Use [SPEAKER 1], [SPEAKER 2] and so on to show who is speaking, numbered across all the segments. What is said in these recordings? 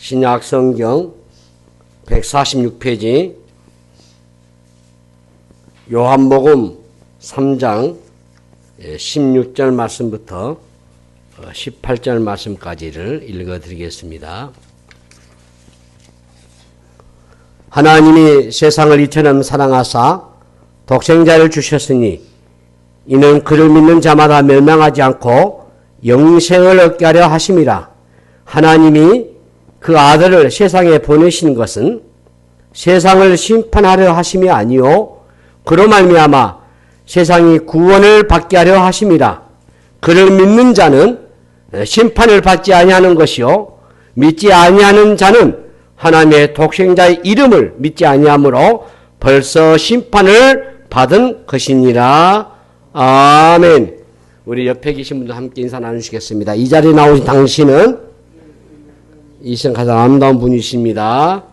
[SPEAKER 1] 신약성경 146페이지 요한복음 3장 16절 말씀부터 18절 말씀까지를 읽어드리겠습니다. 하나님이 세상을 이처럼 사랑하사 독생자를 주셨으니 이는 그를 믿는 자마다 멸망하지 않고 영생을 얻게 하려 하심이라. 하나님이 그 아들을 세상에 보내신 것은 세상을 심판하려 하심이 아니요 그로 말미암아 세상이 구원을 받게 하려 하심이라. 그를 믿는 자는 심판을 받지 아니하는 것이요 믿지 아니하는 자는 하나님의 독생자의 이름을 믿지 아니하므로 벌써 심판을 받은 것이니라. 아멘. 우리 옆에 계신 분들 함께 인사 나누시겠습니다. 이 자리에 나오신 당신은 이 시간 가장 아름다운 분이십니다.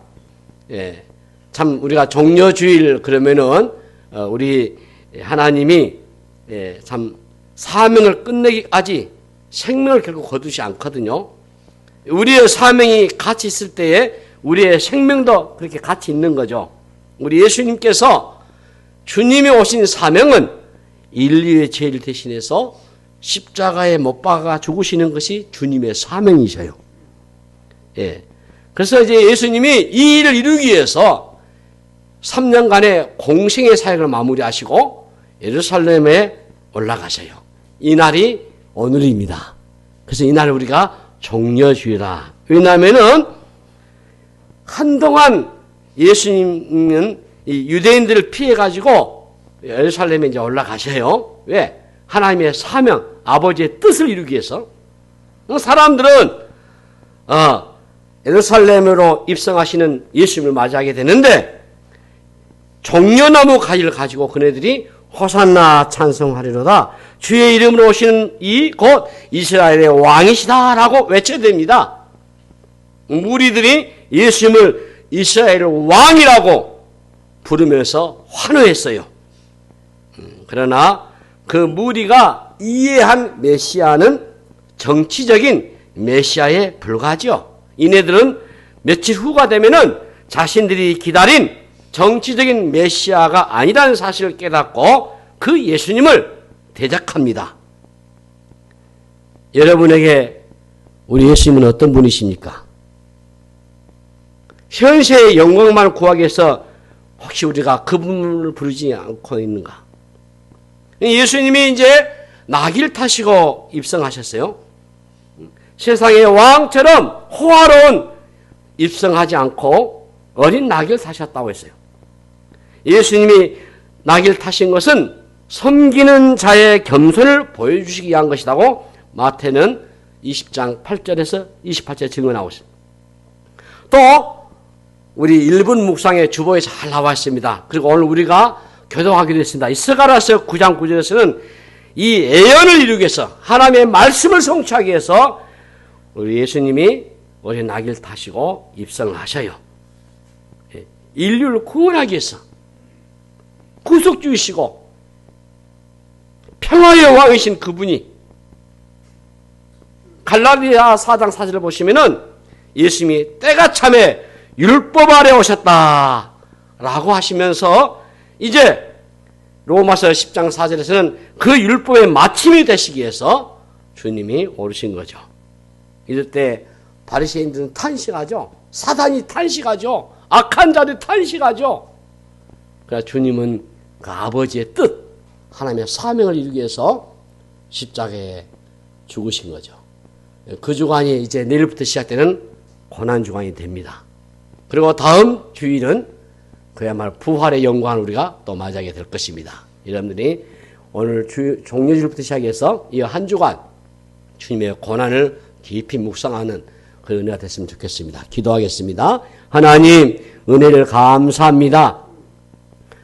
[SPEAKER 1] 예. 참 우리가 종려주일 그러면은 우리 하나님이 참 사명을 끝내기까지 생명을 결국 거두지 않거든요. 우리의 사명이 같이 있을 때에 우리의 생명도 그렇게 같이 있는 거죠. 우리 예수님께서 주님이 오신 사명은 인류의 죄를 대신해서 십자가에 못 박아 죽으시는 것이 주님의 사명이셔요. 예. 그래서 이제 예수님이 이 일을 이루기 위해서 3년간의 공생의 사역을 마무리하시고 예루살렘에 올라가셔요. 이 날이 오늘입니다. 그래서 이 날을 우리가 종려주일이라. 왜냐하면은 한동안 예수님은 이 유대인들을 피해가지고 예루살렘에 이제 올라가셔요. 왜? 하나님의 사명, 아버지의 뜻을 이루기 위해서. 사람들은 예루살렘으로 입성하시는 예수님을 맞이하게 되는데 종려나무 가지를 가지고 그네들이 호산나 찬송하리로다. 주의 이름으로 오시는 이 곧 이스라엘의 왕이시다라고 외쳐야 됩니다. 무리들이 예수님을 이스라엘의 왕이라고 부르면서 환호했어요. 그러나 그 무리가 이해한 메시아는 정치적인 메시아에 불과하죠. 이네들은 며칠 후가 되면은 자신들이 기다린 정치적인 메시아가 아니라는 사실을 깨닫고 그 예수님을 대적합니다. 여러분에게 우리 예수님은 어떤 분이십니까? 현세의 영광만 구하기 위해서 혹시 우리가 그분을 부르지 않고 있는가? 예수님이 이제 나귀를 타시고 입성하셨어요. 세상의 왕처럼 호화로운 입성하지 않고 어린 나귀를 타셨다고 했어요. 예수님이 나귀를 타신 것은 섬기는 자의 겸손을 보여주시기 위한 것이라고 마태는 20장 8절에서 28절에 증언하고 있습니다. 또 우리 1분 묵상의 주보에 잘 나와 있습니다. 그리고 오늘 우리가 교도하기도 했습니다. 이 스가랴서 9장 9절에서는 이 예언을 이루기 위해서 하나님의 말씀을 성취하기 위해서 우리 예수님이 어린 나귀를 타시고 입성을 하셔요. 인류를 구원하기 위해서 구속주이시고 평화의 왕이신 그분이 갈라디아 4장 4절을 보시면은 예수님이 때가 참에 율법 아래 오셨다라고 하시면서 이제 로마서 10장 4절에서는 그 율법의 마침이 되시기 위해서 주님이 오르신 거죠. 이럴 때 바리새인들은 탄식하죠. 사단이 탄식하죠. 악한 자들이 탄식하죠. 그러나 주님은 그 아버지의 뜻, 하나님의 사명을 이루기 위해서 십자가에 죽으신 거죠. 그 주간이 이제 내일부터 시작되는 고난주간이 됩니다. 그리고 다음 주일은 그야말로 부활의 영광을 우리가 또 맞이하게 될 것입니다. 여러분들이 오늘 종려주일부터 시작해서 이 한 주간 주님의 고난을 깊이 묵상하는 그 은혜가 됐으면 좋겠습니다. 기도하겠습니다. 하나님 은혜를 감사합니다.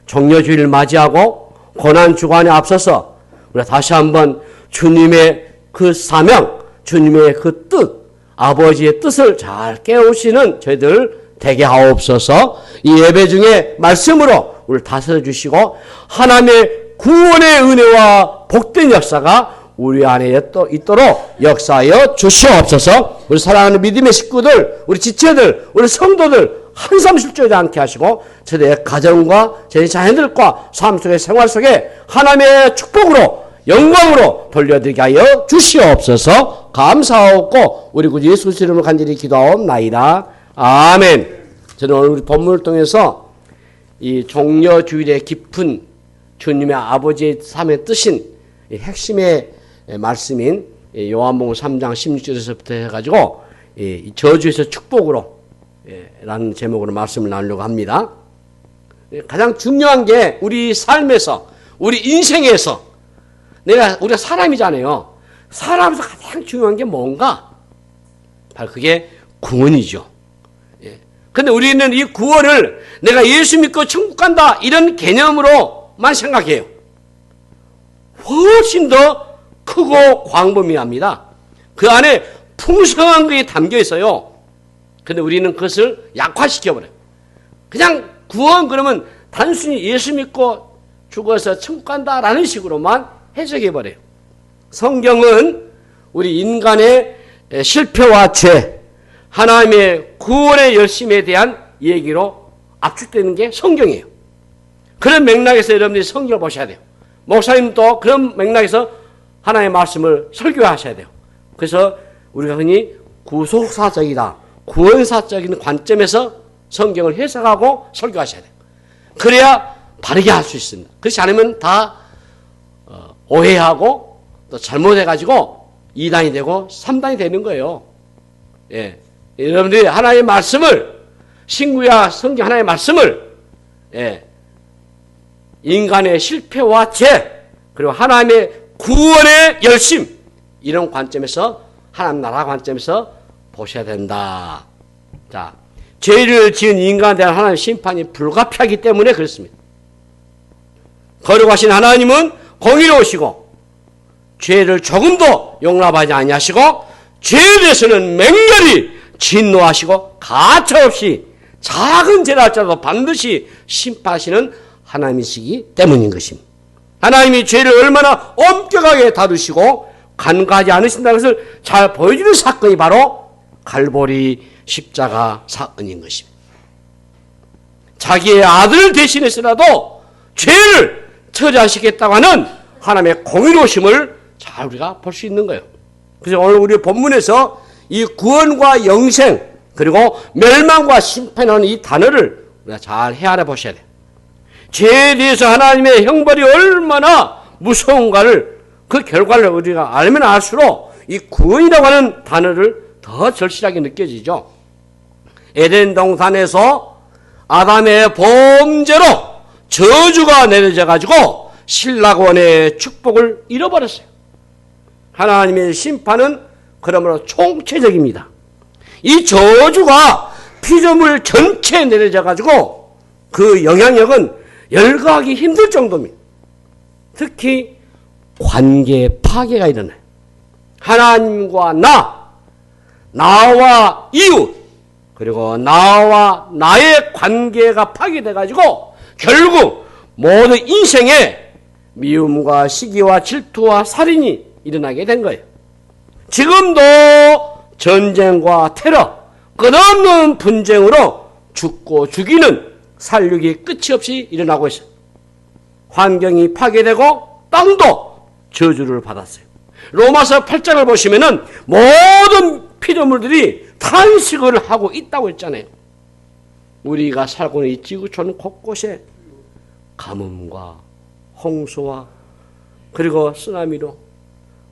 [SPEAKER 1] 종려주일을 맞이하고 고난주간에 앞서서 우리가 다시 한번 주님의 그 사명, 주님의 그 뜻, 아버지의 뜻을 잘 깨우시는 저희들 되게 하옵소서. 이 예배 중에 말씀으로 우리를 다스려 주시고 하나님의 구원의 은혜와 복된 역사가 우리 안에 있도록 역사하여 주시옵소서. 우리 사랑하는 믿음의 식구들, 우리 지체들, 우리 성도들 한삼 실족하지 않게 하시고 저희의 가정과 저희 자녀들과 삶 속의 생활 속에 하나님의 축복으로 영광으로 돌려드리게 하여 주시옵소서. 감사하고 우리 구 예수 그리스도 이름으로 간절히 기도하옵나이다. 아멘. 저는 오늘 우리 본문을 통해서 이 종려주일의 깊은 주님의 아버지의 삶의 뜻인 핵심의 말씀인 요한복음 3장 16절에서부터 해가지고 저주에서 축복으로 라는 제목으로 말씀을 나누려고 합니다. 가장 중요한 게 우리 삶에서, 우리 인생에서 우리가 사람이잖아요. 사람에서 가장 중요한 게 뭔가? 바로 그게 구원이죠. 근데 우리는 이 구원을 내가 예수 믿고 천국 간다 이런 개념으로만 생각해요. 훨씬 더 크고 광범위합니다. 그 안에 풍성한 것이 담겨 있어요. 근데 우리는 그것을 약화시켜버려요. 그냥 구원 그러면 단순히 예수 믿고 죽어서 천국 간다라는 식으로만 해석해버려요. 성경은 우리 인간의 실패와 죄, 하나님의 구원의 열심에 대한 얘기로 압축되는 게 성경이에요. 그런 맥락에서 여러분들이 성경을 보셔야 돼요. 목사님도 그런 맥락에서 하나님의 말씀을 설교하셔야 돼요. 그래서 우리가 흔히 구속사적이다, 구원사적인 관점에서 성경을 해석하고 설교하셔야 돼요. 그래야 바르게 할 수 있습니다. 그렇지 않으면 다 오해하고 또 잘못해가지고 2단이 되고 3단이 되는 거예요. 예. 여러분들이 하나님의 말씀을, 신구약 성경 하나님의 말씀을, 인간의 실패와 죄, 그리고 하나님의 구원의 열심, 이런 관점에서, 하나님 나라 관점에서 보셔야 된다. 자, 죄를 지은 인간에 대한 하나님의 심판이 불가피하기 때문에 그렇습니다. 거룩하신 하나님은 공의로우시고, 죄를 조금도 용납하지 아니하시고, 죄에 대해서는 맹렬히 진노하시고 가차없이 작은 죄를 할지라도 반드시 심판하시는 하나님이시기 때문인 것입니다. 하나님이 죄를 얼마나 엄격하게 다루시고 간과하지 않으신다는 것을 잘 보여주는 사건이 바로 갈보리 십자가 사건인 것입니다. 자기의 아들을 대신해서라도 죄를 처리하시겠다고 하는 하나님의 공의로우심을 잘 우리가 볼 수 있는 거예요. 그래서 오늘 우리 본문에서 이 구원과 영생 그리고 멸망과 심판하는 이 단어를 우리가 잘 헤아려 보셔야 돼요. 죄에 대해서 하나님의 형벌이 얼마나 무서운가를 그 결과를 우리가 알면 알수록 이 구원이라고 하는 단어를 더 절실하게 느껴지죠. 에덴 동산에서 아담의 범죄로 저주가 내려져 가지고 신락원의 축복을 잃어버렸어요. 하나님의 심판은 그러므로 총체적입니다. 이 저주가 피조물 전체에 내려져 가지고 그 영향력은 열거하기 힘들 정도입니다. 특히 관계 파괴가 일어나요. 하나님과 나와 이웃, 그리고 나와 나의 관계가 파괴돼 가지고 결국 모든 인생에 미움과 시기와 질투와 살인이 일어나게 된 거예요. 지금도 전쟁과 테러, 끝없는 분쟁으로 죽고 죽이는 살육이 끝이 없이 일어나고 있어요. 환경이 파괴되고 땅도 저주를 받았어요. 로마서 8장을 보시면은 모든 피조물들이 탄식을 하고 있다고 했잖아요. 우리가 살고 있는 이 지구촌 곳곳에 가뭄과 홍수와 그리고 쓰나미로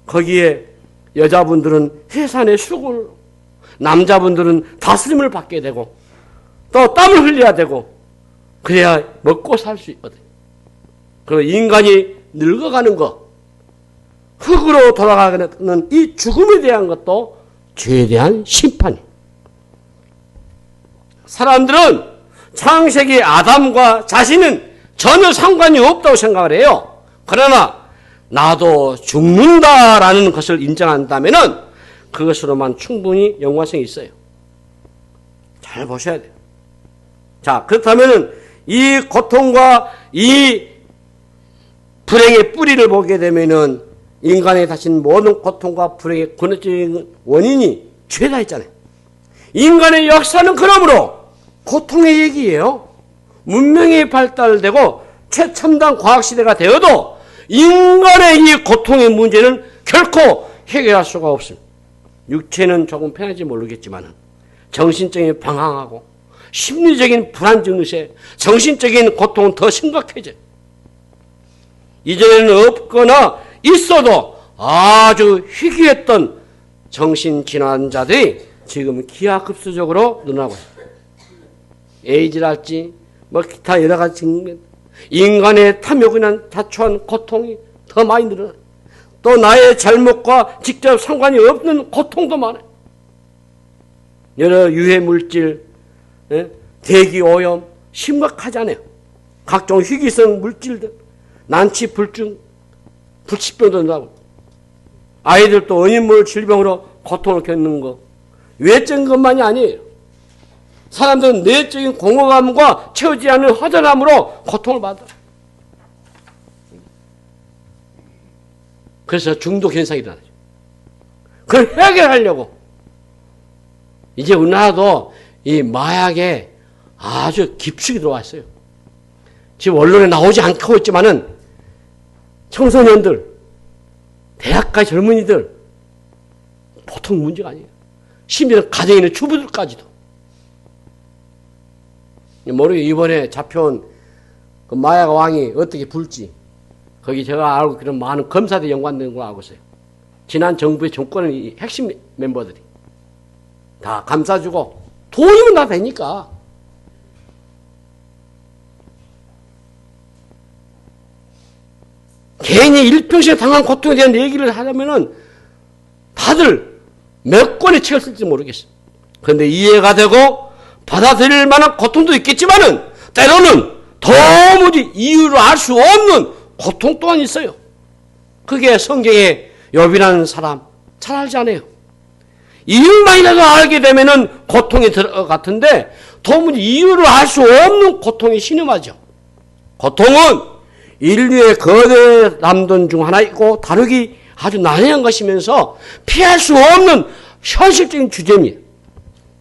[SPEAKER 1] 거기에 여자분들은 해산의 수고를, 남자분들은 다스림을 받게 되고 또 땀을 흘려야 되고 그래야 먹고 살 수 있거든요. 그리고 인간이 늙어가는 것, 흙으로 돌아가는 이 죽음에 대한 것도 죄에 대한 심판이에요. 사람들은 창세기 아담과 자신은 전혀 상관이 없다고 생각을 해요. 그러나 나도 죽는다라는 것을 인정한다면은 그것으로만 충분히 연관성이 있어요. 잘 보셔야 돼요. 자, 그렇다면은 이 고통과 이 불행의 뿌리를 보게 되면은 인간에게 닥친 모든 고통과 불행의 근원적인 원인이 죄다 했잖아요. 인간의 역사는 그러므로 고통의 얘기예요. 문명이 발달되고 최첨단 과학시대가 되어도 인간의 이 고통의 문제는 결코 해결할 수가 없습니다. 육체는 조금 편할지 모르겠지만 정신적인 방황하고 심리적인 불안 증세, 정신적인 고통은 더 심각해져요. 이전에는 없거나 있어도 아주 희귀했던 정신질환자들이 지금 기하급수적으로 늘어나고 있습니다. 에이즈랄지 뭐 기타 여러 가지 인간의 탐욕에 인한 자초한 고통이 더 많이 늘어나요. 또 나의 잘못과 직접 상관이 없는 고통도 많아요. 여러 유해물질, 대기오염 심각하잖아요. 각종 희귀성 물질들, 난치, 불증, 불치병도 나고 아이들도 은인물 질병으로 고통을 겪는 거 외적인 것만이 아니에요. 사람들은 내적인 공허감과 채우지 않은 허전함으로 고통을 받아요. 그래서 중독 현상이 일어나죠. 그걸 해결하려고 이제 우리나라도 이 마약에 아주 깊숙이 들어왔어요. 지금 언론에 나오지 않고 있지만은 청소년들, 대학가 젊은이들 보통 문제가 아니에요. 심지어 가정에 있는 주부들까지도. 모르게 이번에 잡혀온 그 마약 왕이 어떻게 불지 거기 제가 알고 그런 많은 검사들이 연관된 걸 알고 있어요. 지난 정부의 정권의 핵심 멤버들이 다 감싸주고 돈이면 다 되니까. 괜히 일평생에 당한 고통에 대한 얘기를 하려면은 다들 몇 권의 책을 쓸지 모르겠어요. 그런데 이해가 되고 받아들일 만한 고통도 있겠지만은 때로는 도무지 이유를 알 수 없는 고통 또한 있어요. 그게 성경에 욥이라는 사람 잘 알지 않아요. 이유만이라도 알게 되면은 고통이 들어같은데 도무지 이유를 알 수 없는 고통이 신음하죠. 고통은 인류의 거대 남돈 중 하나이고 다루기 아주 난해한 것이면서 피할 수 없는 현실적인 주제입니다.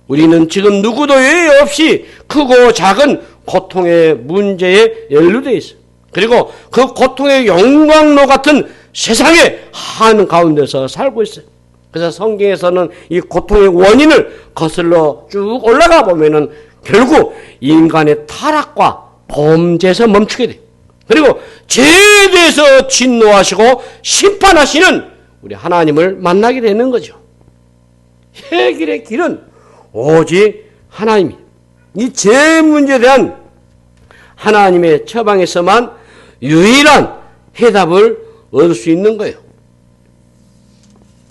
[SPEAKER 1] 우리는 지금 누구도 예외 없이 크고 작은 고통의 문제에 연루되어 있어요. 그리고 그 고통의 용광로 같은 세상의 한가운데서 살고 있어요. 그래서 성경에서는 이 고통의 원인을 거슬러 쭉 올라가 보면은 결국 인간의 타락과 범죄에서 멈추게 돼요. 그리고 죄에 대해서 진노하시고 심판하시는 우리 하나님을 만나게 되는 거죠. 해결의 길은 오직 하나님입니다. 이 죄 문제에 대한 하나님의 처방에서만 유일한 해답을 얻을 수 있는 거예요.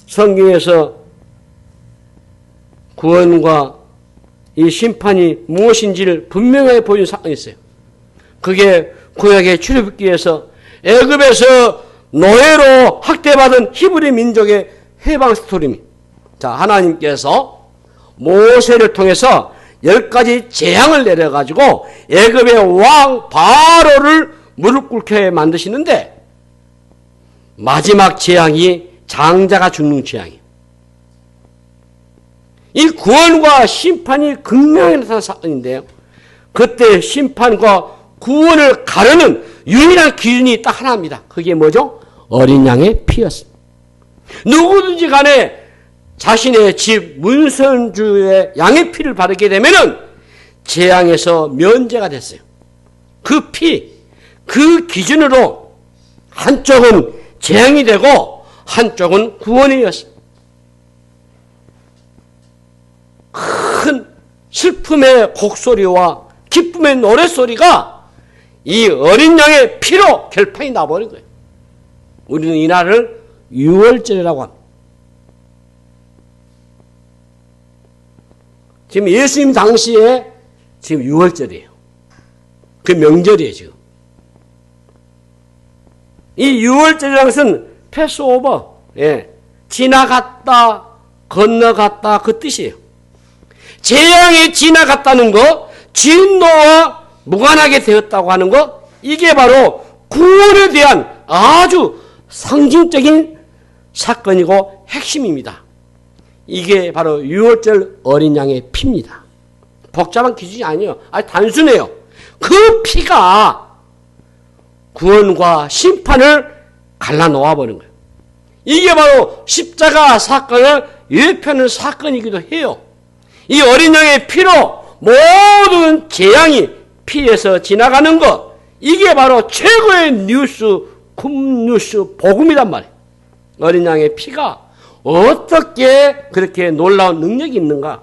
[SPEAKER 1] 성경에서 구원과 이 심판이 무엇인지를 분명하게 보여준 사건이 있어요. 그게 구약의 출애굽기에서 애굽에서 노예로 학대받은 히브리 민족의 해방 스토리입니다. 자, 하나님께서 모세를 통해서 10가지 재앙을 내려가지고 애굽의 왕 바로를 무릎 꿇게 만드시는데 마지막 재앙이 장자가 죽는 재앙이에요. 이 구원과 심판이 극명하게 나타난 사건인데요. 그때 심판과 구원을 가르는 유일한 기준이 딱 하나입니다. 그게 뭐죠? 어린 양의 피였습니다. 누구든지 간에 자신의 집 문선주의 양의 피를 바르게 되면은 재앙에서 면제가 됐어요. 그 피, 그 기준으로 한쪽은 재앙이 되고 한쪽은 구원이었습니다. 큰 슬픔의 곡소리와 기쁨의 노랫소리가 이 어린 양의 피로 결판이 나버린 거예요. 우리는 이날을 유월절이라고 합니다. 지금 예수님 당시에 지금 유월절이에요. 그 명절이에요, 지금. 이 유월절이라는 것은 패스오버, 지나갔다, 건너갔다 그 뜻이에요. 재앙이 지나갔다는 것, 진노와 무관하게 되었다고 하는 것, 이게 바로 구원에 대한 아주 상징적인 사건이고 핵심입니다. 이게 바로 유월절 어린 양의 피입니다. 복잡한 기준이 아니에요. 단순해요. 그 피가 구원과 심판을 갈라놓아 버린 거예요. 이게 바로 십자가 사건을 예표하는 사건이기도 해요. 이 어린 양의 피로 모든 재앙이 피에서 지나가는 것, 이게 바로 최고의 뉴스, 굿뉴스, 복음이란 말이에요. 어린 양의 피가 어떻게 그렇게 놀라운 능력이 있는가?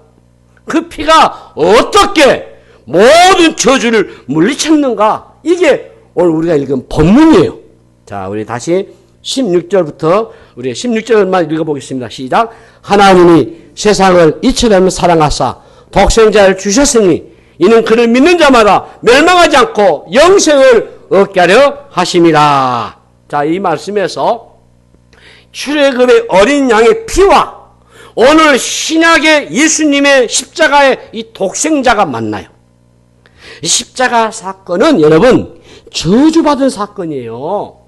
[SPEAKER 1] 그 피가 어떻게 모든 저주를 물리쳤는가? 이게 오늘 우리가 읽은 본문이에요. 자, 우리 다시 16절부터 우리 16절만 읽어보겠습니다. 시작. 하나님이 세상을 이처럼 사랑하사 독생자를 주셨으니 이는 그를 믿는 자마다 멸망하지 않고 영생을 얻게 하려 하심이라. 자, 이 말씀에서 출애굽의 어린 양의 피와 오늘 신약의 예수님의 십자가의 이 독생자가 만나요. 이 십자가 사건은 여러분 저주받은 사건이에요.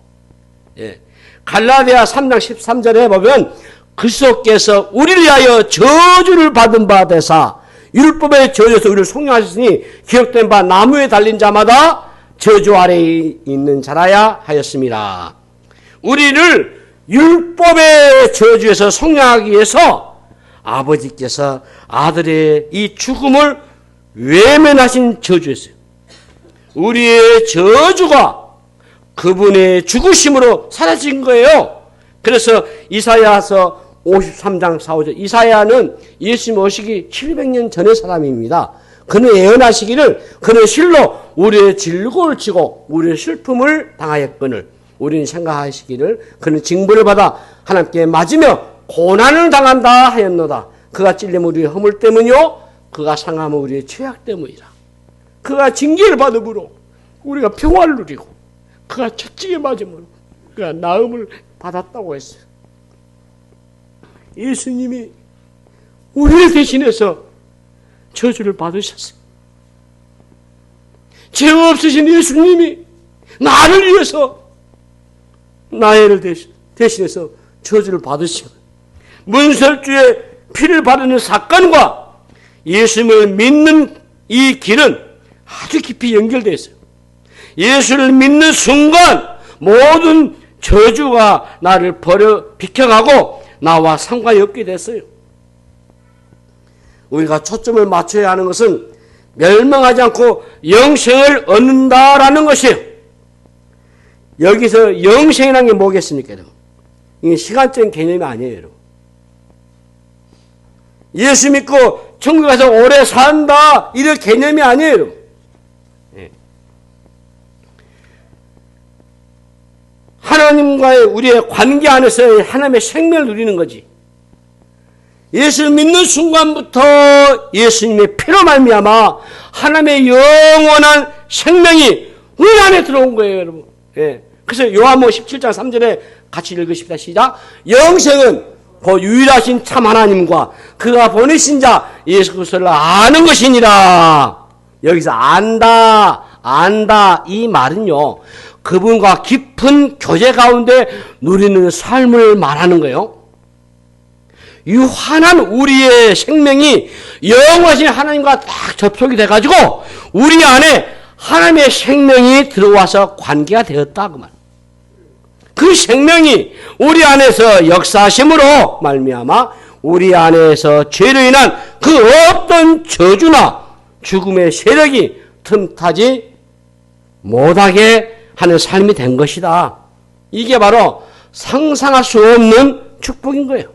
[SPEAKER 1] 예. 갈라디아 3장 13절에 보면 그리스도께서 우리를 위하여 저주를 받은 바 되사 율법의 저주에서 우리를 속량하셨으니 기록된 바 나무에 달린 자마다 저주 아래에 있는 자라야 하였습니다. 우리를 율법의 저주에서 속량하기 위해서 아버지께서 아들의 이 죽음을 외면하신 저주였어요. 우리의 저주가 그분의 죽으심으로 사라진 거예요. 그래서 이사야서 53장 4, 5절, 이사야는 예수님 오시기 700년 전의 사람입니다. 그는 예언하시기를 그는 실로 우리의 질고를 치고 우리의 슬픔을 당하였거늘 우리는 생각하시기를 그는 징벌을 받아 하나님께 맞으며 고난을 당한다 하였노다. 그가 찔림은 우리의 허물 때문이요 그가 상함은 우리의 죄악 때문이라. 그가 징계를 받음으로 우리가 평화를 누리고 그가 채찍에 맞음으로 그가 나음을 받았다고 했어요. 예수님이 우리를 대신해서 저주를 받으셨어요. 죄 없으신 예수님이 나를 위해서 나를 대신해서 저주를 받으시고 문설주의 피를 바르는 사건과 예수님을 믿는 이 길은 아주 깊이 연결되어 있어요. 예수를 믿는 순간 모든 저주가 나를 비켜가고 나와 상관이 없게 됐어요. 우리가 초점을 맞춰야 하는 것은 멸망하지 않고 영생을 얻는다라는 것이에요. 여기서 영생이라는 게 뭐겠습니까? 이게 시간적인 개념이 아니에요. 여러분. 예수 믿고 천국에 가서 오래 산다 이런 개념이 아니에요. 여러분. 하나님과의 우리의 관계 안에서 하나님의 생명을 누리는 거지. 예수 믿는 순간부터 예수님의 피로 말미암아 하나님의 영원한 생명이 우리 안에 들어온 거예요, 여러분. 예. 그래서 요한복음 17장 3절에 같이 읽으십시다. 시작. 영생은 그 유일하신 참 하나님과 그가 보내신 자 예수 그리스도를 아는 것이니라. 여기서 안다 이 말은요. 그분과 깊은 교제 가운데 누리는 삶을 말하는 거예요. 유한한 우리의 생명이 영원하신 하나님과 딱 접촉이 돼가지고 우리 안에 하나님의 생명이 들어와서 관계가 되었다 그 말. 그 생명이 우리 안에서 역사하심으로 말미암아 우리 안에서 죄로 인한 그 어떤 저주나 죽음의 세력이 틈타지 못하게 하는 삶이 된 것이다. 이게 바로 상상할 수 없는 축복인 거예요.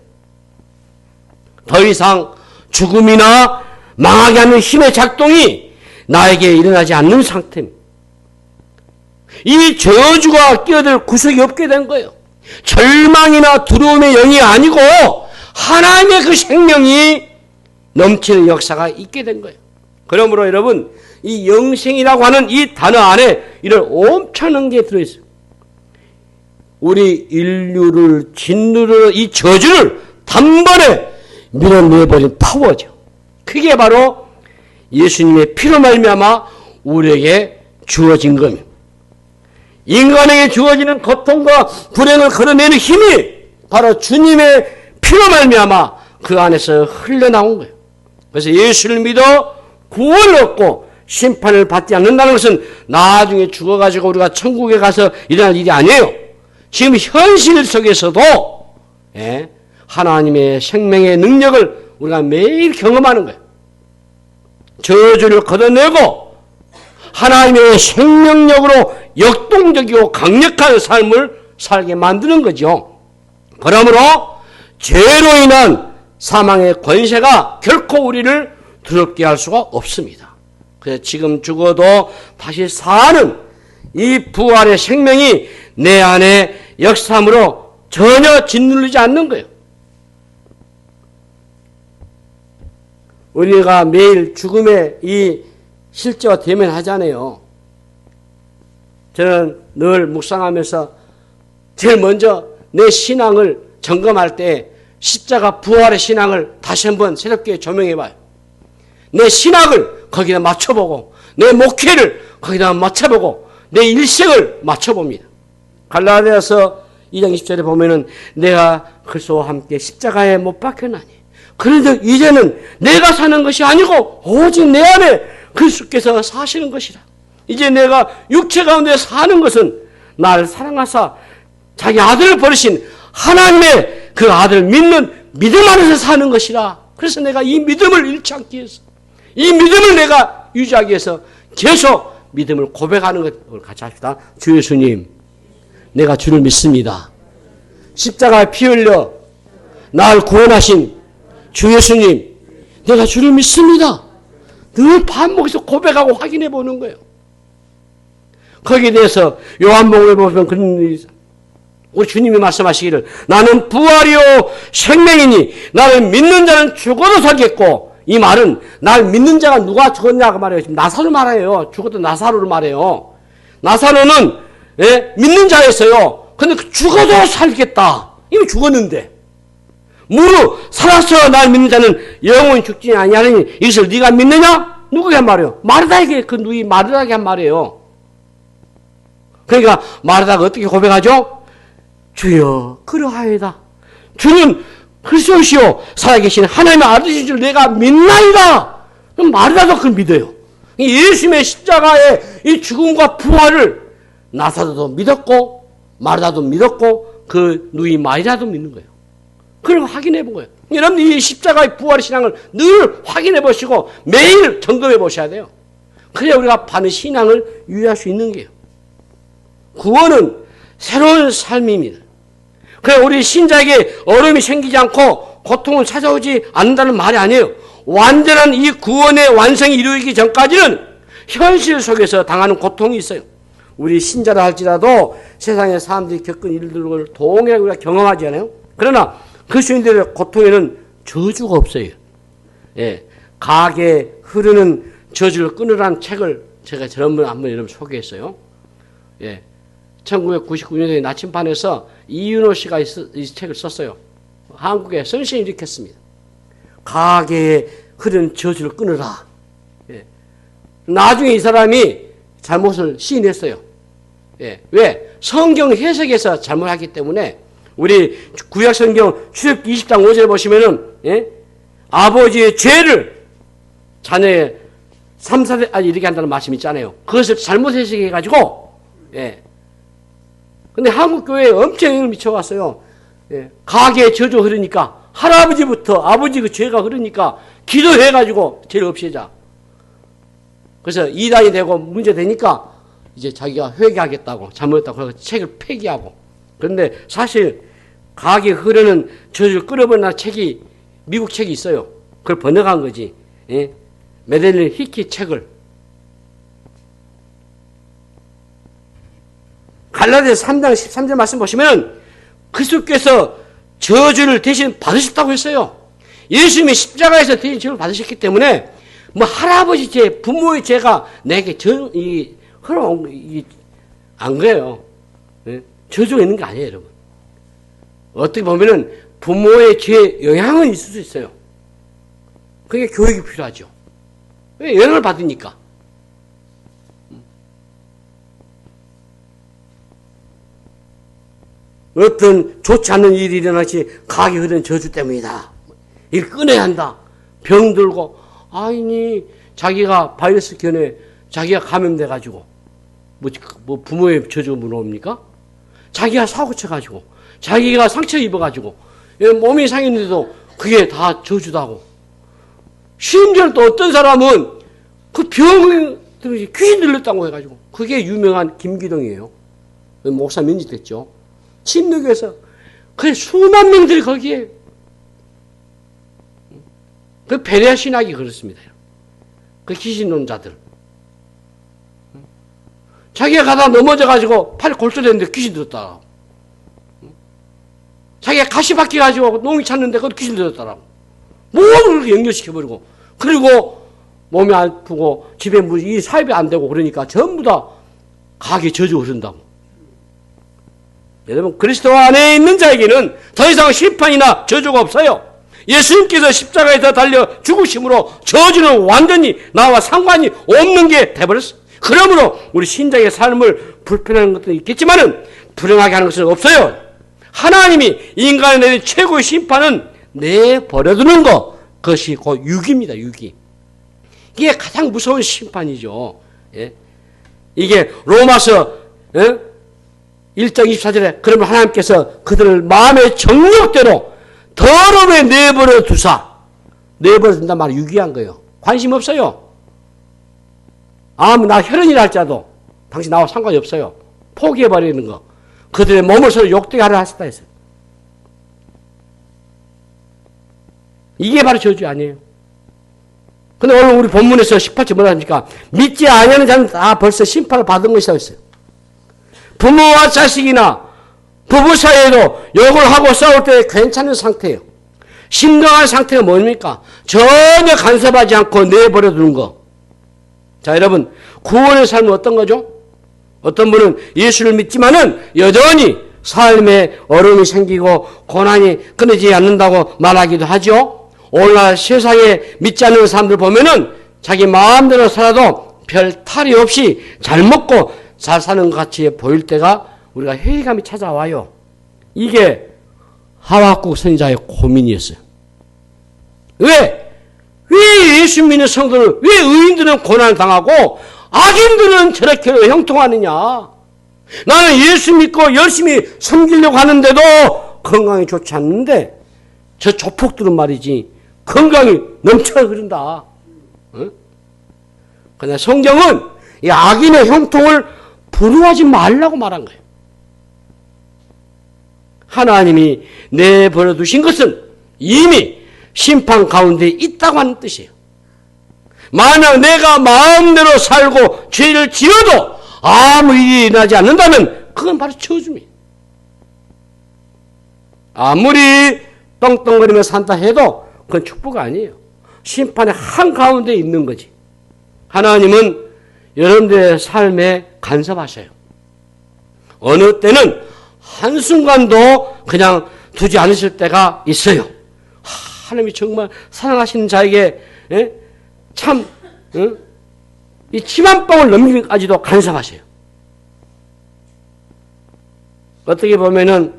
[SPEAKER 1] 더 이상 죽음이나 망하게 하는 힘의 작동이 나에게 일어나지 않는 상태입니다. 이 저주가 끼어들 구석이 없게 된 거예요. 절망이나 두려움의 영이 아니고 하나님의 그 생명이 넘치는 역사가 있게 된 거예요. 그러므로 여러분 이 영생이라고 하는 이 단어 안에 이런 엄청난 게 들어있어요. 우리 인류를 짓누르는 이 저주를 단번에 밀어내버린 파워죠. 그게 바로 예수님의 피로 말미암아 우리에게 주어진 겁니다. 인간에게 주어지는 고통과 불행을 걸어내는 힘이 바로 주님의 피로 말미암아 그 안에서 흘러나온 거예요. 그래서 예수를 믿어 구원을 얻고 심판을 받지 않는다는 것은 나중에 죽어가지고 우리가 천국에 가서 일어날 일이 아니에요. 지금 현실 속에서도 하나님의 생명의 능력을 우리가 매일 경험하는 거예요. 저주를 걷어내고 하나님의 생명력으로 역동적이고 강력한 삶을 살게 만드는 거죠. 그러므로 죄로 인한 사망의 권세가 결코 우리를 두렵게 할 수가 없습니다. 그래서 지금 죽어도 다시 사는 이 부활의 생명이 내 안에 역사함으로 전혀 짓누르지 않는 거예요. 우리가 매일 죽음의 이 실제와 대면하잖아요. 저는 늘 묵상하면서 제일 먼저 내 신앙을 점검할 때 십자가 부활의 신앙을 다시 한번 새롭게 조명해봐요. 내 신앙을 거기다 맞춰보고 내 목회를 거기다 맞춰보고 내 일생을 맞춰봅니다. 갈라디아서 2장 20절에 보면은 내가 그리스도와 함께 십자가에 못 박혔나니 그런데 이제는 내가 사는 것이 아니고 오직 내 안에 그리스도께서 사시는 것이라. 이제 내가 육체 가운데 사는 것은 나를 사랑하사 자기 아들을 버리신 하나님의 그 아들을 믿는 믿음 안에서 사는 것이라. 그래서 내가 이 믿음을 잃지 않기 위해서 이 믿음을 내가 유지하기 위해서 계속 믿음을 고백하는 것을 같이 합시다. 주 예수님, 내가 주를 믿습니다. 십자가에 피 흘려 나를 구원하신 주 예수님, 내가 주를 믿습니다. 늘 반복해서 고백하고 확인해 보는 거예요. 거기에 대해서 요한복음에 보면 그런 일이 있어요. 우리 주님이 말씀하시기를 나는 부활이요 생명이니 나를 믿는 자는 죽어도 살겠고, 이 말은 날 믿는 자가 누가 죽었냐고 말해요. 지금 나사로 말해요. 죽었던 나사로를 말해요. 나사로는 믿는 자였어요. 근데 죽어도 살겠다. 이미 죽었는데 무릇 살았어 날 믿는 자는 영원히 죽지 아니하느니 이것을 네가 믿느냐? 누구에게 한 말이에요? 마르다에게, 그 누이 마르다에게 한 말이에요. 그러니까 마르다가 어떻게 고백하죠? 주여 그러하이다. 주는 그리스도시요 살아계신 하나님의 아들이신 줄 내가 믿나이다. 그럼 마르다도 그걸 믿어요. 예수님의 십자가의 이 죽음과 부활을 나사로도 믿었고 마르다도 믿었고 그 누이 마리아도 믿는 거예요. 그걸 확인해 본 거예요. 여러분 이 십자가의 부활의 신앙을 늘 확인해 보시고 매일 점검해 보셔야 돼요. 그래야 우리가 바른 신앙을 유지할 수 있는 거예요. 구원은 새로운 삶입니다. 그래 우리 신자에게 어려움이 생기지 않고 고통은 찾아오지 않는다는 말이 아니에요. 완전한 이 구원의 완성이 이루어지기 전까지는 현실 속에서 당하는 고통이 있어요. 우리 신자라 할지라도 세상의 사람들이 겪은 일들을 동일하게 우리가 경험하지 않아요? 그러나 그리스도인들의 고통에는 저주가 없어요. 가게 흐르는 저주를 끊으라는 책을 제가 지난번에 한번 여러분 소개했어요. 1999년에 나침반에서 이윤호 씨가 이 책을 썼어요. 한국에 선생이 일으켰습니다. 가게에 흐르는 저주를 끊으라. 나중에 이 사람이 잘못을 시인했어요. 왜? 성경 해석에서 잘못하기 때문에 우리 구약성경 출애굽기 20장 5절에 보시면은 아버지의 죄를 자녀의 3, 4대 이렇게 한다는 말씀이 있잖아요. 그것을 잘못 해석해가지고 근데 한국 교회에 엄청 영향을 미쳐왔어요. 가게에 저주 흐르니까 할아버지부터 아버지 그 죄가 흐르니까 기도해가지고 죄를 없애자. 그래서 이단이 되고 문제 되니까 이제 자기가 회개하겠다고 잘못했다고 그래서 책을 폐기하고. 그런데 사실 가게 흐르는 저주를 끌어버리는 책이 미국 책이 있어요. 그걸 번역한 거지. 메델린 히키 책을. 갈라디아서 3장 13절 말씀 보시면 그리스도께서 저주를 대신 받으셨다고 했어요. 예수님이 십자가에서 대신 저주를 받으셨기 때문에 뭐 할아버지 죄, 부모의 죄가 내게 흘러온 안 그래요. 저주가 있는 게 아니에요, 여러분. 어떻게 보면은 부모의 죄 영향은 있을 수 있어요. 그게 교육이 필요하죠. 왜? 영향을 받으니까. 어떤 좋지 않은 일이 일어나지 가게 흐른 저주 때문이다. 이걸 끊어야 한다. 병들고 아니 자기가 바이러스 견해 자기가 감염돼가지고 뭐 부모의 저주가 물어옵니까? 자기가 사고 쳐가지고 자기가 상처 입어가지고 몸이 상했는데도 그게 다 저주다고. 심지어 또 어떤 사람은 그 병을 귀신 들렸다고 해가지고 그게 유명한 김기동이에요. 목사 면직됐죠. 침묵에서 그 수만 명들이 거기에 그 베레아 신학이 그렇습니다. 그 귀신론자들 자기가 가다 넘어져가지고 팔이 골절했는데 귀신 들었다. 자기가 가시 박혀가지고 농이 찼는데 그것도 귀신 들었다라고. 모든 걸 연결시켜버리고 그리고 몸이 아프고 집에 이 사입이 안 되고 그러니까 전부 다 가게 저주 흐른다고. 여러분 그리스도 안에 있는 자에게는 더 이상 심판이나 저주가 없어요. 예수님께서 십자가에서 달려 죽으심으로 저주는 완전히 나와 상관이 없는 게 돼버렸어요. 그러므로 우리 신자의 삶을 불편한 것도 있겠지만은 불행하게 하는 것은 없어요. 하나님이 인간에 내린 최고의 심판은 내버려두는 것, 그것이 곧 유기입니다. 유기. 이게 가장 무서운 심판이죠. 예? 이게 로마서 1장 24절에 그러면 하나님께서 그들을 마음의 정욕대로 더러움에 내버려 두사. 내버려 둔단 말이 유기한 거예요. 관심 없어요. 나 혈연이라 할지라도 당신 나와 상관이 없어요. 포기해버리는 거. 그들의 몸을 서로 욕되게 하려 하셨다 했어요. 이게 바로 저주 아니에요. 근데 오늘 우리 본문에서 18절 뭐라 합니까? 믿지 아니하는 자는 다 벌써 심판을 받은 것이라고 했어요. 부모와 자식이나 부부 사이에도 욕을 하고 싸울 때 괜찮은 상태예요. 심각한 상태가 뭡니까? 전혀 간섭하지 않고 내버려 두는 거. 자, 여러분, 구원의 삶은 어떤 거죠? 어떤 분은 예수를 믿지만은 여전히 삶에 어려움이 생기고 고난이 끊이지 않는다고 말하기도 하죠. 오늘날 세상에 믿지 않는 사람들 보면은 자기 마음대로 살아도 별 탈이 없이 잘 먹고 잘 사는 것 같이 보일 때가 우리가 회의감이 찾아와요. 이게 하박국 선지자의 고민이었어요. 왜 예수 믿는 성도는, 왜 의인들은 고난을 당하고 악인들은 저렇게 형통하느냐? 나는 예수 믿고 열심히 섬기려고 하는데도 건강이 좋지 않는데 저 조폭들은 말이지 건강이 넘쳐 흐른다. 응? 그러나 성경은 이 악인의 형통을 분노하지 말라고 말한 거예요. 하나님이 내버려 두신 것은 이미 심판 가운데 있다고 하는 뜻이에요. 만약 내가 마음대로 살고 죄를 지어도 아무 일이 일어나지 않는다면 그건 바로 저주입니다. 아무리 떵떵거리며 산다 해도 그건 축복 아니에요. 심판의 한가운데 있는 거지. 하나님은 여러분들의 삶에 간섭하셔요. 어느 때는 한순간도 그냥 두지 않으실 때가 있어요. 하나님이 정말 사랑하시는 자에게 참 이 침 한 방울 넘기기까지도 간섭하셔요. 어떻게 보면은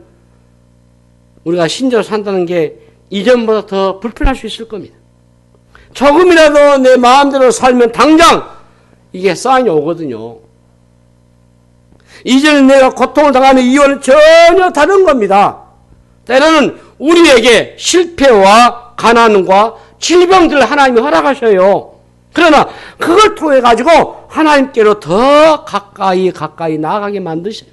[SPEAKER 1] 우리가 신자로 산다는 게 이전보다 더 불편할 수 있을 겁니다. 조금이라도 내 마음대로 살면 당장 이게 사인이 오거든요. 이전에 내가 고통을 당하는 이유는 전혀 다른 겁니다. 때로는 우리에게 실패와 가난과 질병들을 하나님이 허락하셔요. 그러나 그걸 통해 가지고 하나님께로 더 가까이 나아가게 만드셔요.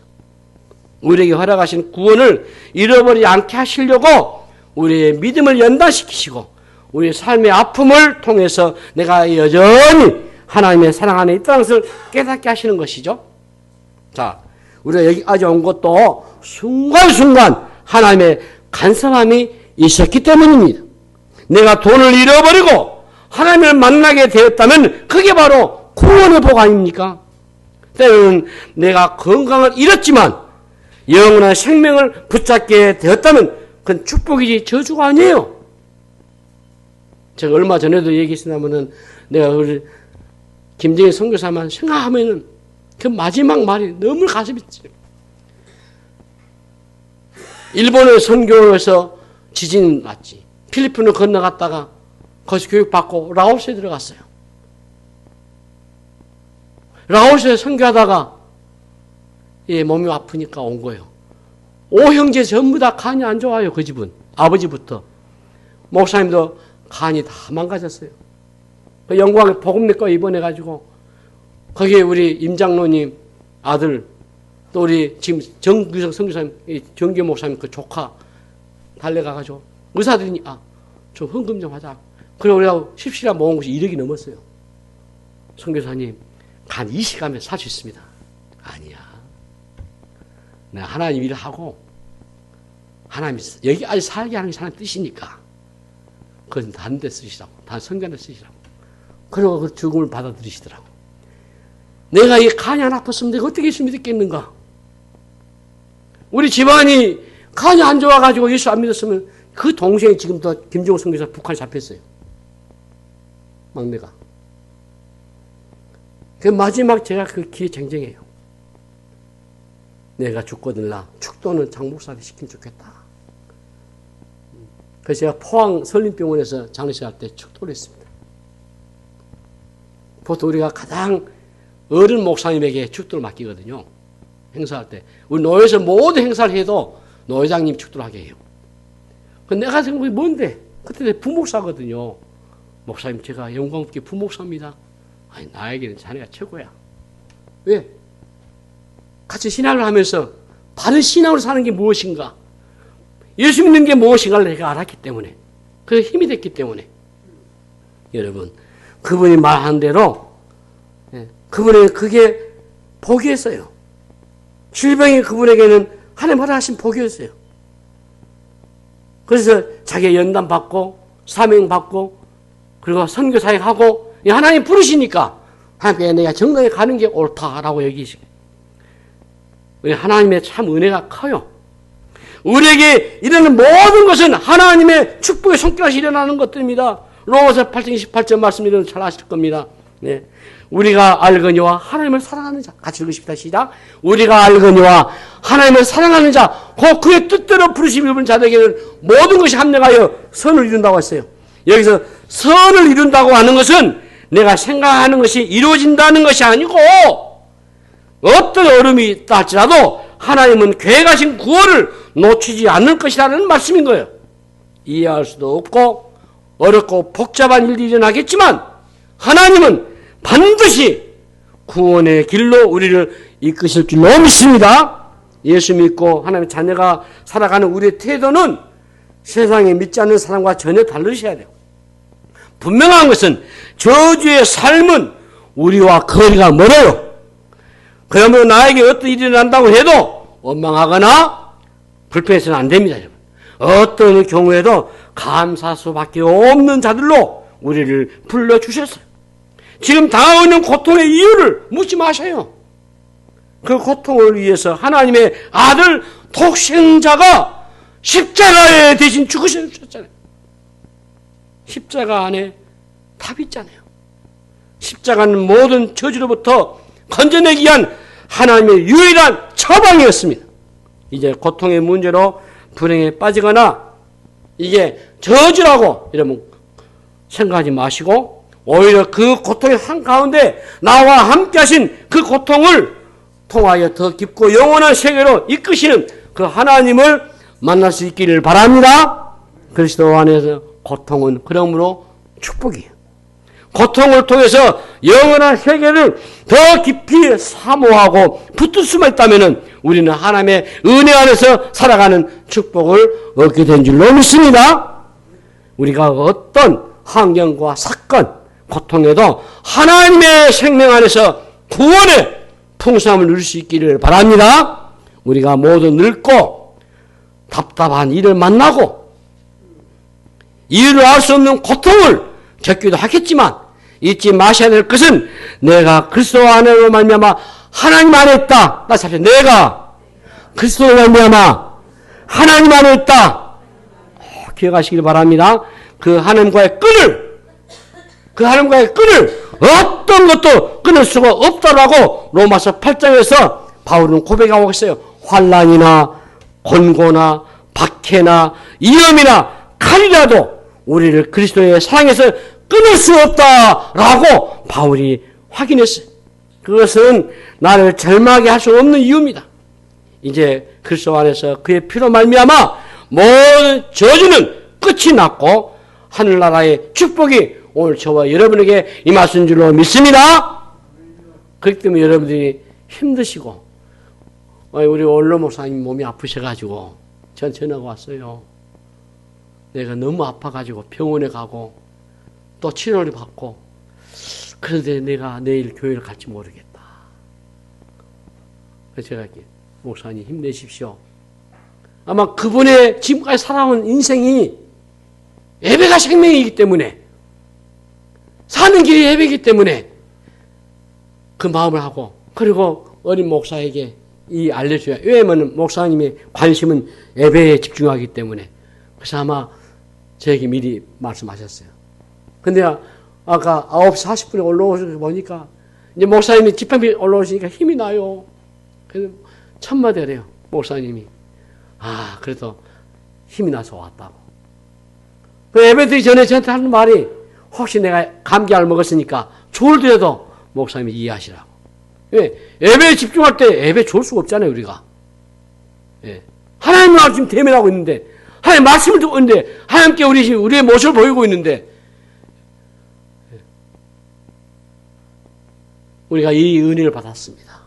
[SPEAKER 1] 우리에게 허락하신 구원을 잃어버리지 않게 하시려고 우리의 믿음을 연단시키시고 우리의 삶의 아픔을 통해서 내가 여전히 하나님의 사랑 안에 있다는 것을 깨닫게 하시는 것이죠. 자, 우리가 여기까지 온 것도 순간순간 하나님의 간섭함이 있었기 때문입니다. 내가 돈을 잃어버리고 하나님을 만나게 되었다면 그게 바로 구원의 복 아닙니까? 때로는 내가 건강을 잃었지만 영원한 생명을 붙잡게 되었다면 그건 축복이지 저주가 아니에요. 제가 얼마 전에도 얘기했으냐면은 내가 우리 김정희 선교사만 생각하면은 그 마지막 말이 너무 가슴이 찔려. 일본을 선교해서 지진 났지. 필리핀을 건너갔다가 거기서 교육받고 라오스에 들어갔어요. 라오스에 선교하다가 몸이 아프니까 온 거예요. 5형제 전부 다 간이 안 좋아요. 그 집은. 아버지부터. 목사님도 간이 다 망가졌어요. 그 영광의 복음내과 입원해가지고 거기에 우리 임장로님 아들 또 우리 지금 정규성 선교사님 정규 목사님 그 조카 달려가가지고 의사들이 좀 헌금 좀 하자. 그래 우리가 십시일날 모은 것이 1억이 넘었어요. 선교사님 간 이식하면 살 수 있습니다. 아니야. 내가 하나님 일을 하고 하나님이 여기까지 살게 하는 게 하나님 뜻이니까 그건 다른 데 쓰시라고. 다른 선교하는 데 쓰시라고. 그리고 그 죽음을 받아들이시더라고. 내가 이 간이 안 아팠으면 내가 어떻게 예수 믿었겠는가? 우리 집안이 간이 안 좋아가지고 예수 안 믿었으면 그 동생이 지금도 김종호 선교사 북한에 잡혔어요. 막내가. 그 마지막 제가 그 기회 쟁쟁해요. 내가 죽거들라 축도는 장목사한테 시키면 좋겠다. 그래서 제가 포항 설림병원에서 장례식 할 때 축도를 했습니다. 보통 우리가 가장 어른 목사님에게 축도를 맡기거든요. 행사할 때. 우리 노회에서 모든 행사를 해도 노회장님 축도를 하게 해요. 내가 생각해 뭔데? 그때 내 부목사거든요. 목사님 제가 영광 없게 부목사입니다. 아니 나에게는 자네가 최고야. 왜? 같이 신앙을 하면서 바른 신앙으로 사는 게 무엇인가? 예수 믿는 게 무엇인가를 내가 알았기 때문에 그래서 힘이 됐기 때문에 여러분 그분이 말한 대로 그분에게 그게 복이었어요. 질병이 그분에게는 하나님 허락하신 복이었어요. 그래서 자기 연단 받고 사명 받고 그리고 선교 사역하고 하나님 부르시니까 하나님께 내가 정당에 가는 게 옳다라고 여기시고 우리 하나님의 참 은혜가 커요. 우리에게 일어나는 모든 것은 하나님의 축복의 손길에서 일어나는 것들입니다. 로마서 8장 28절 말씀 여러분 잘 아실 겁니다. 네. 우리가 알거니와 하나님을 사랑하는 자. 같이 읽으십시다. 시작. 우리가 알거니와 하나님을 사랑하는 자, 곧 그의 뜻대로 부르심 입은 자들에게는 모든 것이 합력하여 선을 이룬다고 했어요. 여기서 선을 이룬다고 하는 것은 내가 생각하는 것이 이루어진다는 것이 아니고 어떤 어려움이 있다 할지라도 하나님은 계획하신 구원을 놓치지 않을 것이라는 말씀인 거예요. 이해할 수도 없고 어렵고 복잡한 일들이 일어나겠지만 하나님은 반드시 구원의 길로 우리를 이끄실 줄로 믿습니다. 예수 믿고 하나님의 자녀가 살아가는 우리의 태도는 세상에 믿지 않는 사람과 전혀 다르셔야 돼요. 분명한 것은 저주의 삶은 우리와 거리가 멀어요. 그러므로 나에게 어떤 일이 일어난다고 해도 원망하거나 불평해서는 안 됩니다. 여러분. 어떤 경우에도 감사할 수밖에 없는 자들로 우리를 불러주셨어요. 지금 당하고 있는 고통의 이유를 묻지 마셔요. 그 고통을 위해서 하나님의 아들 독생자가 십자가에 대신 죽으셨잖아요. 십자가 안에 답이 있잖아요. 십자가는 모든 저주로부터 건져내기 위한 하나님의 유일한 처방이었습니다. 이제 고통의 문제로 불행에 빠지거나 이게 저주라고 여러분 생각하지 마시고 오히려 그 고통의 한가운데 나와 함께 하신 그 고통을 통하여 더 깊고 영원한 세계로 이끄시는 그 하나님을 만날 수 있기를 바랍니다. 그리스도 안에서 고통은 그러므로 축복이에요. 고통을 통해서 영원한 세계를 더 깊이 사모하고 붙을 수만 있다면 우리는 하나님의 은혜 안에서 살아가는 축복을 얻게 된 줄로 믿습니다. 우리가 어떤 환경과 사건, 고통에도 하나님의 생명 안에서 구원의 풍성함을 누릴 수 있기를 바랍니다. 우리가 모두 늙고 답답한 일을 만나고 이유를 알 수 없는 고통을 겪기도 하겠지만 잊지 마셔야 될 것은 내가 그리스도 안으로 말미암아 하나님 안에 있다. 다시 합시다. 내가 그리스도로 말미암아 하나님 안에 있다. 기억하시길 바랍니다. 그 하나님과의 끈을 어떤 것도 끊을 수가 없다라고 로마서 8장에서 바울은 고백하고 있어요. 환난이나 곤고나 박해나 위험이나 칼이라도 우리를 그리스도의 사랑에서 끊을 수 없다라고 바울이 확인했어요. 그것은 나를 절망하게 할 수 없는 이유입니다. 이제 그리스도 안에서 그의 피로 말미암아 모든 저주는 끝이 났고 하늘나라의 축복이 오늘 저와 여러분에게 임하신 줄로 믿습니다. 그렇기 때문에 여러분들이 힘드시고 우리 원로 목사님 몸이 아프셔가지고 전 전화가 왔어요. 내가 너무 아파가지고 병원에 가고 또 치료를 받고 그런데 내가 내일 교회를 갈지 모르겠다. 그래서 제가 이렇게 목사님 힘내십시오. 아마 그분의 지금까지 살아온 인생이 예배가 생명이기 때문에 사는 길이 예배이기 때문에 그 마음을 하고 그리고 어린 목사에게 알려줘야 왜냐하면 목사님의 관심은 예배에 집중하기 때문에 그래서 아마 저에게 미리 말씀하셨어요. 근데 아까 9시 40분에 올라오셔서 보니까 이제 목사님이 집회에 올라오시니까 힘이 나요. 그래서 첫마디 하래요. 목사님이 그래도 힘이 나서 왔다고. 그 예배 드리기 전에 저한테 하는 말이 혹시 내가 감기약을 먹었으니까 졸더라도 목사님이 이해하시라고. 왜? 예배에 집중할 때 예배 졸 수가 없잖아요, 우리가. 예. 하나님을 지금 대면하고 있는데, 하나님 말씀을 듣고 있는데, 하나님께 우리의 모습을 보이고 있는데, 우리가 이 은혜를 받았습니다.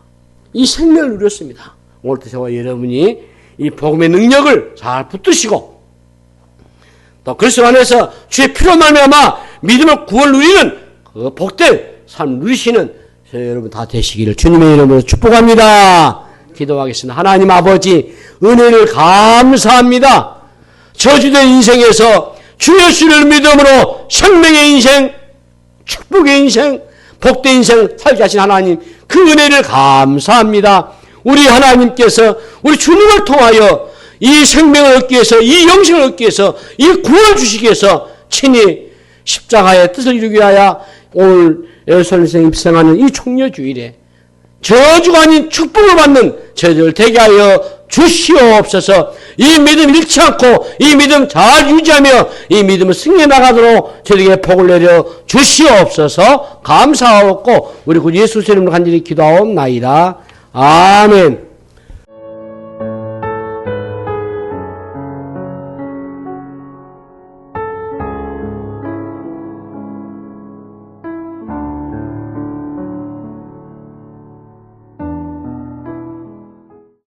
[SPEAKER 1] 이 생명을 누렸습니다. 오늘도 저와 여러분이 이 복음의 능력을 잘 붙드시고, 또 그리스도 안에서 주의 피로 말미암아 믿음을 구원 누리는 그 복된 삶 누리시는 저 여러분 다 되시기를 주님의 이름으로 축복합니다. 기도하겠습니다. 하나님 아버지 은혜를 감사합니다. 저주된 인생에서 주 예수를 믿음으로 생명의 인생, 축복의 인생, 복된 인생 살게 하신 하나님 그 은혜를 감사합니다. 우리 하나님께서 우리 주님을 통하여 이 생명을 얻기 위해서 이 영생을 얻기 위해서 이 구원을 주시기 위해서 친히 십자가의 뜻을 이루기 위하여 오늘 예수님 입성하는 이 총려주일에 저주가 아닌 축복을 받는 저희들 되게 하여 주시옵소서. 이 믿음 잃지 않고 이 믿음 잘 유지하며 이 믿음을 승리해 나가도록 저희에게 복을 내려 주시옵소서. 감사하고 우리 구 예수 이름으로 간절히 기도하옵나이다. 아멘.